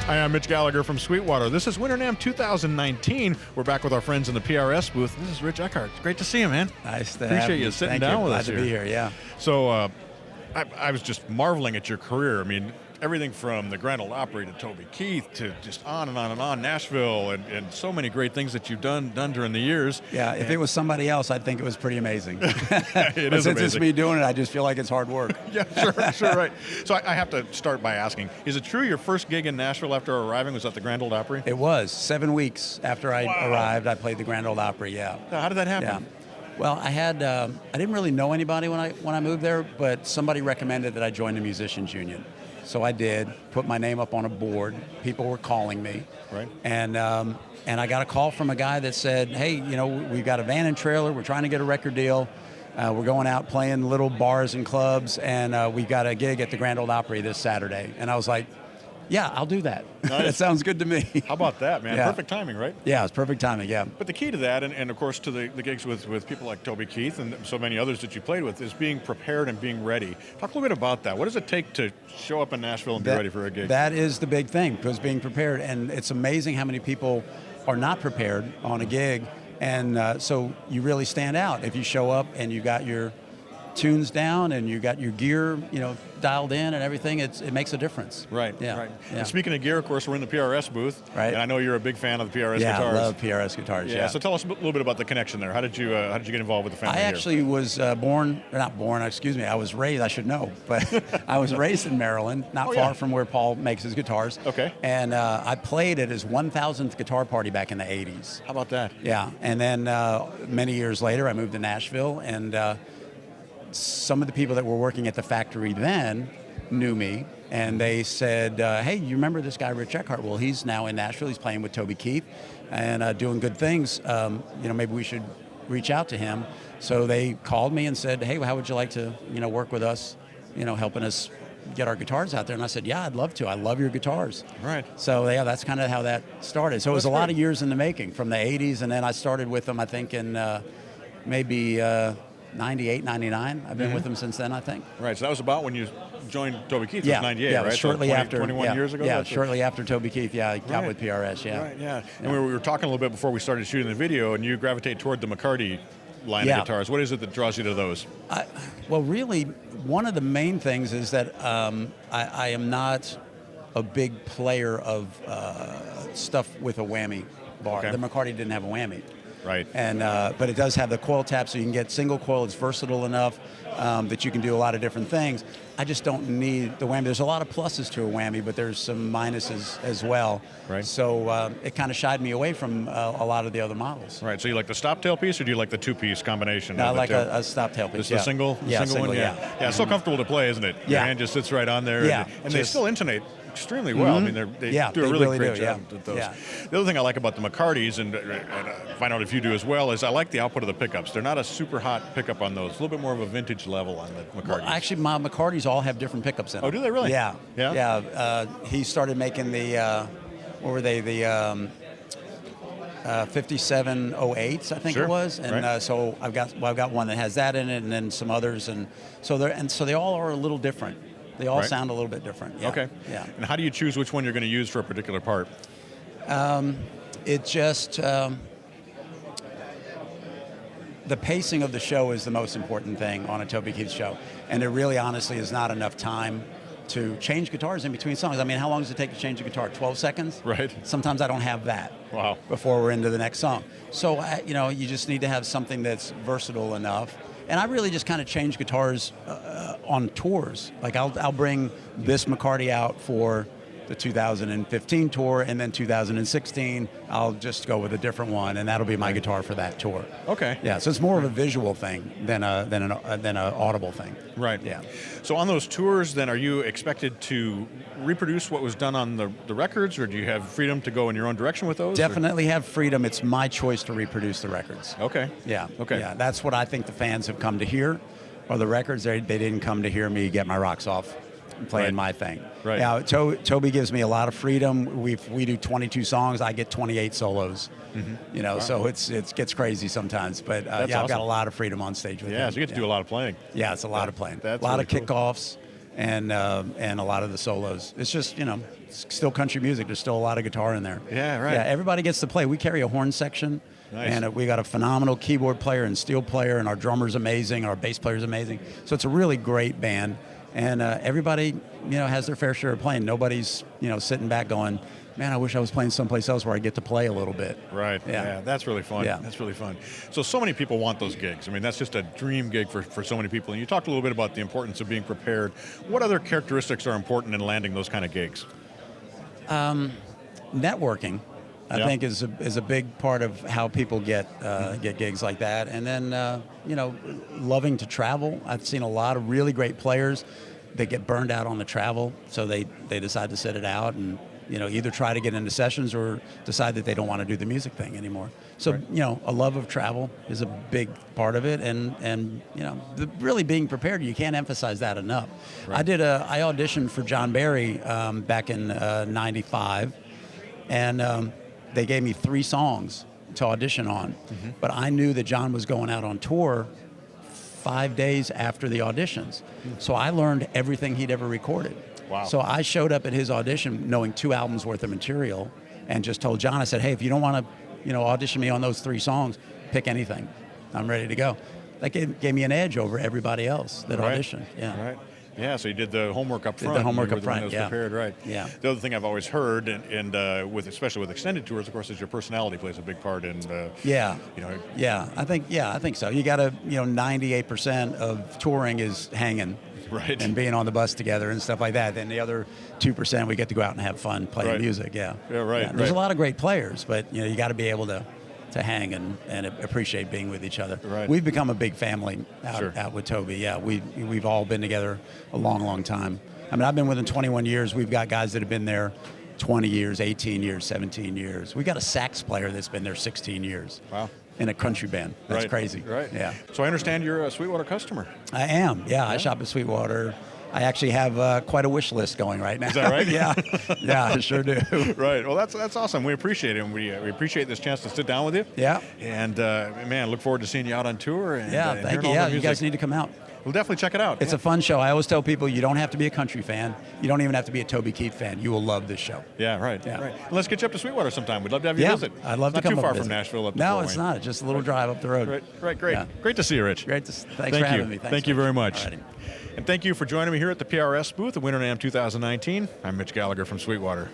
Hi, I'm Mitch Gallagher from Sweetwater. This is Winter NAMM 2019. We're back with our friends in the PRS booth. This is Rich Eckhardt. It's great to see you, man. Nice to Appreciate have you sitting Thank down you. with Glad us to be here, yeah. So I was just marveling at your career. I mean, everything from the Grand Ole Opry to Toby Keith to just on and on and on, Nashville, and so many great things that you've done during the years. Yeah, if it was somebody else, I'd think it was pretty amazing. It but is since amazing. it's me doing it, I just feel like it's hard work. Yeah, sure, right. So I have to start by asking, is it true your first gig in Nashville after arriving was at the Grand Ole Opry? It was 7 weeks after I arrived. I played the Grand Ole Opry. Yeah. How did that happen? Yeah. Well, I didn't really know anybody when I moved there, but somebody recommended that I join the musicians union. So I did, put my name up on a board. People were calling me. Right. And I got a call from a guy that said, hey, you know, we've got a van and trailer. We're trying to get a record deal. We're going out playing little bars and clubs, and we've got a gig at the Grand Ole Opry this Saturday. And I was like, yeah, I'll do that. Nice. That sounds good to me. How about that, man? Yeah. Perfect timing, right? Yeah, it's perfect timing, yeah. But the key to that, and of course to the gigs with people like Toby Keith and so many others that you played with, is being prepared and being ready. Talk a little bit about that. What does it take to show up in Nashville and be ready for a gig? That is the big thing, because being prepared, and it's amazing how many people are not prepared on a gig, and so you really stand out if you show up and you got your tunes down and you got your gear, you know, dialed in and everything. It makes a difference. Right, yeah. right. Yeah. And speaking of gear, of course, we're in the PRS booth. Right. And I know you're a big fan of the PRS yeah, guitars. I love PRS guitars, yeah. So tell us a little bit about the connection there. How did you get involved with the family I here? actually was I was raised, I should know, but I was raised in Maryland, not far from where Paul makes his guitars. Okay. And I played at his 1,000th guitar party back in the 80s. How about that? Yeah, and then many years later, I moved to Nashville, and some of the people that were working at the factory then knew me, and they said, hey, you remember this guy, Rich Eckhardt? Well, he's now in Nashville. He's playing with Toby Keith and doing good things. You know, maybe we should reach out to him. So they called me and said, hey, how would you like to, you know, work with us, you know, helping us get our guitars out there? And I said, yeah, I'd love to. I love your guitars. Right. So yeah, that's kind of how that started. So it was a lot of years in the making, from the 80s, and then I started with them, I think, in maybe 98, 99. I've been with them since then, I think. Right, so that was about when you joined Toby Keith, Yeah, was 98, yeah, right? shortly so 20, after. 21 years ago? Yeah, shortly after Toby Keith, I got with PRS, yeah. Right, yeah. And we were talking a little bit before we started shooting the video, and you gravitate toward the McCarty line of guitars. What is it that draws you to those? Well, really, one of the main things is that I am not a big player of stuff with a whammy bar. Okay. The McCarty didn't have a whammy. Right. And but it does have the coil tap, so you can get single coil. It's versatile enough that you can do a lot of different things. I just don't need the whammy. There's a lot of pluses to a whammy, but there's some minuses as well. Right. So it kind of shied me away from a lot of the other models. Right. So you like the stop tail piece, or do you like the two-piece combination? No, I of the like two? a stop tail piece. Just the single one? Yeah. Yeah, it's so comfortable to play, isn't it? Your hand just sits right on there. Yeah. And they still intonate extremely well. I mean, they do a really great job with those. Yeah. The other thing I like about the McCartys, and find out if you do as well, is I like the output of the pickups. They're not a super hot pickup on those. A little bit more of a vintage level on the McCartys. Well, actually, my McCartys all have different pickups in them. Oh, do they really? Yeah. Yeah? Yeah. He started making the, what were they, the 5708s, I think it was. And so I've got one that has that in it, and then some others. And so they all are a little different. They all sound a little bit different. Yeah. Okay. Yeah. And how do you choose which one you're going to use for a particular part? It just, the pacing of the show is the most important thing on a Toby Keith show. And there really honestly is not enough time to change guitars in between songs. I mean, how long does it take to change a guitar? 12 seconds? Right. Sometimes I don't have that. Wow. Before we're into the next song. So, you know, you just need to have something that's versatile enough. And I really just kind of change guitars on tours. Like I'll bring this McCarty out for the 2015 tour, and then 2016 I'll just go with a different one, and that'll be my guitar for that tour. Okay. Yeah, so it's more of a visual thing than an audible thing. Right. Yeah. So on those tours, then, are you expected to reproduce what was done on the records, or do you have freedom to go in your own direction with those? Definitely have freedom. It's my choice to reproduce the records. Okay. Yeah. Okay. Yeah, that's what I think the fans have come to hear, or the records. They didn't come to hear me get my rocks off and playing my thing. Right. Now, Toby gives me a lot of freedom. We do 22 songs. I get 28 solos. Mm-hmm. You know, so it gets crazy sometimes. But yeah, awesome. I've got a lot of freedom on stage with him. Yeah, so you get to do a lot of playing. Yeah, it's a lot of playing. That's a lot really of kickoffs. and a lot of the solos. It's just, it's still country music. There's still a lot of guitar in there. Yeah, right. Yeah, everybody gets to play. We carry a horn section. Nice. And we got a phenomenal keyboard player and steel player, and our drummer's amazing, our bass player's amazing. So it's a really great band. And everybody, has their fair share of playing. Nobody's, sitting back going, man, I wish I was playing someplace else where I get to play a little bit. Right. Yeah. That's really fun. Yeah. That's really fun. So many people want those gigs. I mean, that's just a dream gig for so many people. And you talked a little bit about the importance of being prepared. What other characteristics are important in landing those kind of gigs? Networking, I think, is a big part of how people get gigs like that. And then, loving to travel. I've seen a lot of really great players that get burned out on the travel, so they decide to sit it out and either try to get into sessions or decide that they don't want to do the music thing anymore. So, right. A love of travel is a big part of it, and really being prepared. You can't emphasize that enough. Right. I auditioned for John Barry back in '95, and they gave me 3 songs to audition on, but I knew that John was going out on tour 5 days after the auditions. So I learned everything he'd ever recorded. Wow. So I showed up at his audition knowing 2 albums worth of material and just told John, I said, hey, if you don't want to, audition me on those 3 songs, pick anything. I'm ready to go. That gave me an edge over everybody else that auditioned. Yeah. Right. Yeah, so you did the homework up front. Did the homework you were up the one front, that was prepared, right. Yeah. The other thing I've always heard, and especially with extended tours, of course, is your personality plays a big part in. Yeah, I think so. You got to, 98% of touring is hanging, right, and being on the bus together and stuff like that. Then the other 2% we get to go out and have fun playing music. Yeah. Yeah, right. Yeah. There's a lot of great players, but you got to be able to hang and appreciate being with each other. Right. We've become a big family out with Toby. Yeah, we've all been together a long, long time. I mean, I've been with him 21 years. We've got guys that have been there 20 years, 18 years, 17 years. We've got a sax player that's been there 16 years. Wow. In a country band. That's crazy. Right. Yeah. So I understand you're a Sweetwater customer. I am. Yeah. I shop at Sweetwater. I actually have quite a wish list going right now. Is that right? Yeah. Yeah, I sure do. Right. Well, that's awesome. We appreciate it. And we appreciate this chance to sit down with you. Yeah. And, man, look forward to seeing you out on tour. And, thank you. Yeah, you guys need to come out. We'll definitely check it out. It's a fun show. I always tell people you don't have to be a country fan. You don't even have to be a Toby Keith fan. You will love this show. Yeah, right. Yeah. Right. And let's get you up to Sweetwater sometime. We'd love to have you visit. I'd love to come Not too up far visit. from Nashville up to No, Fort it's Wayne. not. It's just a little drive up the road. Right. Great. Yeah. Great to see you, Rich. Thanks for having me. Thank you very much. Alrighty. And thank you for joining me here at the PRS booth at Winter NAMM 2019. I'm Mitch Gallagher from Sweetwater.